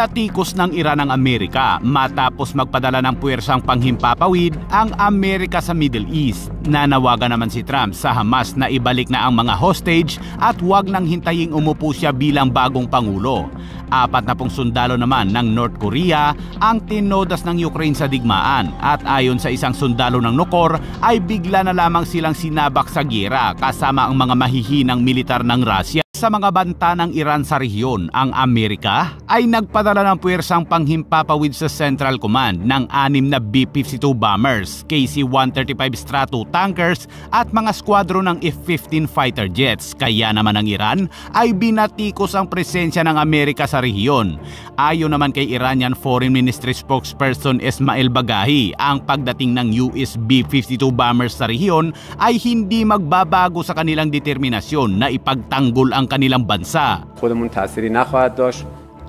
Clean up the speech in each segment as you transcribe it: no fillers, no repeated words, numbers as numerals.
Binatikos ng Iran ang Amerika matapos magpadala ng puwersang panghimpapawid ang Amerika sa Middle East. Nanawagan naman si Trump sa Hamas na ibalik na ang mga hostage at huwag nang hintaying umupo siya bilang bagong pangulo. 40 sundalo naman ng North Korea ang tinodas ng Ukraine sa digmaan at ayon sa isang sundalo ng Nukor ay bigla na lamang silang sinabak sa giyera kasama ang mga mahihinang militar ng Russia. Sa mga banta ng Iran sa rehiyon, ang Amerika ay nagpadala ng puwersang panghimpapawid sa Central Command ng 6 na B-52 bombers, KC-135 Strato tankers at mga skwadron ng F-15 fighter jets. Kaya naman ang Iran ay binatikos ang presensya ng Amerika sa rehiyon. Ayon naman kay Iranian Foreign Ministry spokesperson Esmail Bagahi, ang pagdating ng US B-52 bombers sa rehiyon ay hindi magbabago sa kanilang determinasyon na ipagtanggol ang kanilang bansa.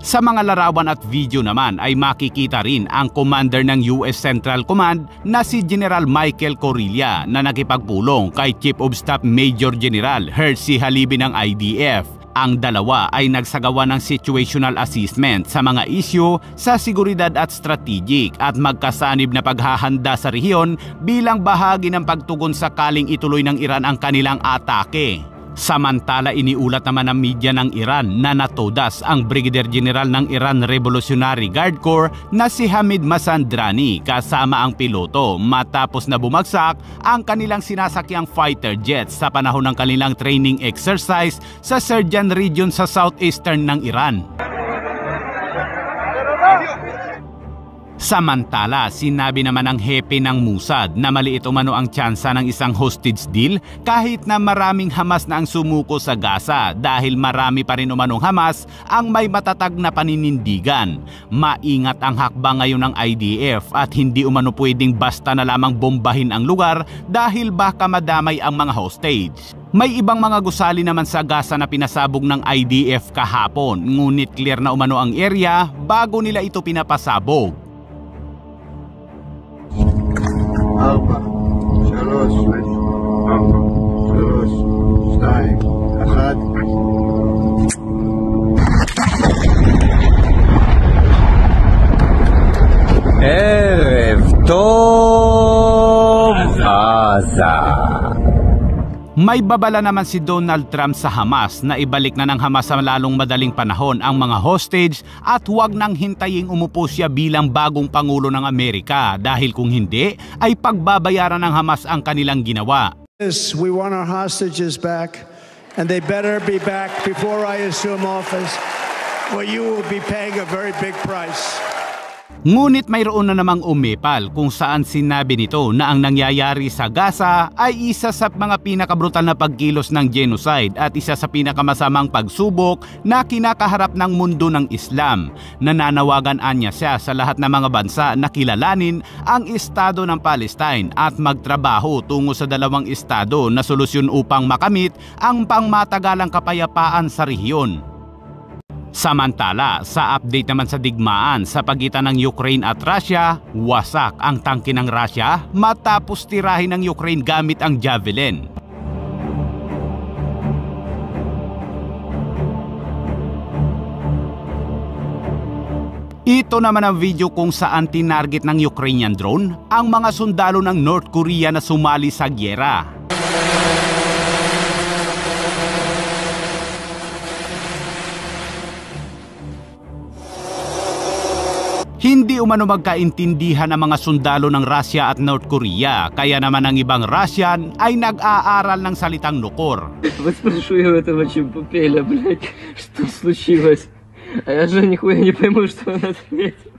Sa mga larawan at video naman ay makikita rin ang commander ng US Central Command na si General Michael Corilla na nakipagpulong kay Chief of Staff Major General Herzi Halevi ng IDF. Ang dalawa ay nagsagawa ng situational assessment sa mga isyu sa seguridad at strategic at magkasanib na paghahanda sa rehiyon bilang bahagi ng pagtugon sakaling ituloy ng Iran ang kanilang atake. Samantala, iniulat naman ng media ng Iran na natodas ang Brigadier General ng Iran Revolutionary Guard Corps na si Hamid Masandrani kasama ang piloto matapos na bumagsak ang kanilang sinasakyang fighter jets sa panahon ng kanilang training exercise sa Serjan region sa southeastern ng Iran. Samantala, sinabi naman ng hepe ng Mossad na maliit umano ang tsansa ng isang hostage deal kahit na maraming Hamas na ang sumuko sa Gaza dahil marami pa rin umanong Hamas ang may matatag na paninindigan. Maingat ang hakbang ngayon ng IDF at hindi umano pwedeng basta na lamang bombahin ang lugar dahil baka madamay ang mga hostage. May ibang mga gusali naman sa Gaza na pinasabog ng IDF kahapon, ngunit clear na umano ang area bago nila ito pinapasabog. Alpha, 3, 2, 1. Erev Tov Gaza. May babala naman si Donald Trump sa Hamas na ibalik na ng Hamas sa lalong madaling panahon ang mga hostage at huwag nang hintaying umupo siya bilang bagong Pangulo ng Amerika dahil kung hindi ay pagbabayaran ng Hamas ang kanilang ginawa. We want our hostages back and they better be back before I assume office or you will be paying a very big price. Ngunit mayroon na namang umepal kung saan sinabi nito na ang nangyayari sa Gaza ay isa sa mga pinakabrutal na pagkilos ng genocide at isa sa pinakamasamang pagsubok na kinakaharap ng mundo ng Islam. Nananawagan anya siya sa lahat ng mga bansa na kilalanin ang Estado ng Palestine at magtrabaho tungo sa dalawang estado na solusyon upang makamit ang pangmatagalang kapayapaan sa rehiyon. Samantala, sa update naman sa digmaan sa pagitan ng Ukraine at Russia, wasak ang tangke ng Russia matapos tirahin ng Ukraine gamit ang Javelin. Ito naman ang video kung saan tinarget ng Ukrainian drone ang mga sundalo ng North Korea na sumali sa gyera. Hindi umano magkaintindihan ang mga sundalo ng Russia at North Korea, kaya naman ang ibang Russian ay nag-aaral ng salitang Nukor. Вот спрошу я этого Чемпупеля, блядь, что случилось? А я же нихуя не пойму, что он ответил.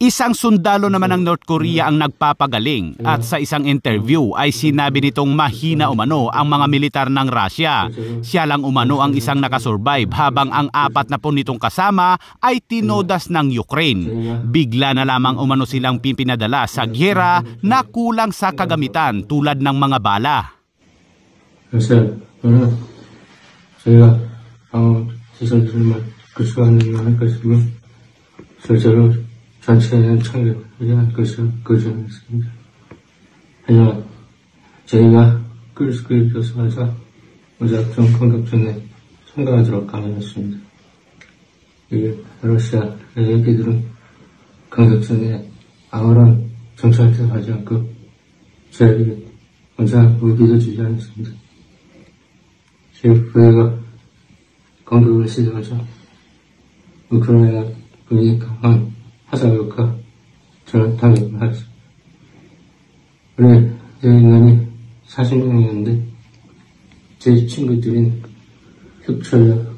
Isang sundalo naman ng North Korea ang nagpapagaling at sa isang interview ay sinabi nitong mahina umano ang mga militar ng Russia. Siya lang umano ang isang nakasurvive habang ang 40 nitong kasama ay tinodas ng Ukraine. Bigla na lamang umano silang pinadala sa gyera na kulang sa kagamitan tulad ng mga bala. 저희가 방어 시설들만 구축하는 것이고 실제로 전체는 창립을 위한 것을 거주했습니다. 하지만 저희가 그리스도에 교수하자 무작정 공격 중에 참가하도록 강요했습니다. 이 러시아 얘기들은 강격전에 아무런 정찰도 하지 않고 저에게 원상 무기도 주지 않았습니다. 부대가 공격을 시도하자 우크라이나 군이 강한 화살과 저는 당연히 하였습니다. 우리 제 인원이 40명이었는데 제 친구들인 흑철과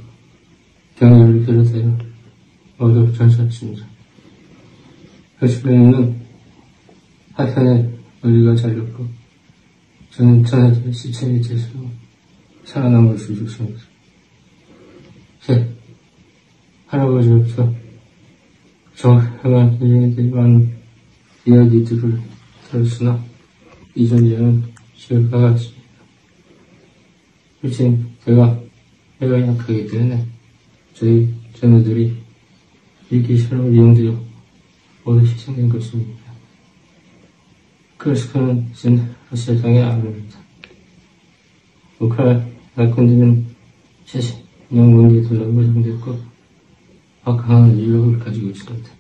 경영을 비롯하여 모두 전사했습니다. 흑철에는 하편에 머리가 잘렸고 저는 전사자의 시체 밑에서 살아남을 수 있었습니다. 제 할아버지로부터 정확한 일에 많은 이야기들을 들었으나 이 존재는 실과 같습니다. 솔직히 제가 약하기 때문에 저희 자녀들이 이 기술을 이용되어 모두 희생된 것입니다. 크루스크는 이젠 러시아 땅에 아닙니다. 우크라이나 군대는 최신 영문기술로 구성됐고 강한 인력을 가지고 있습니다.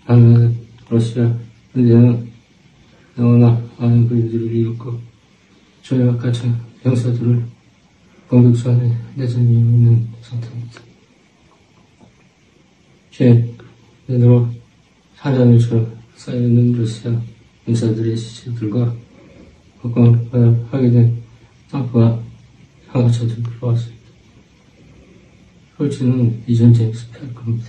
반면에 러시아 군대는 너무나 많은 군인들을 잃었고 저희와 같은 병사들을 공격선에 내전이 있는 상태입니다. 최근으로 산자들처럼 쌓여있는 러시아 군사들의 시체들과 하게 된 땅과 상하차들을 보았습니다. 솔직히는 이 전쟁에서 패할 겁니다.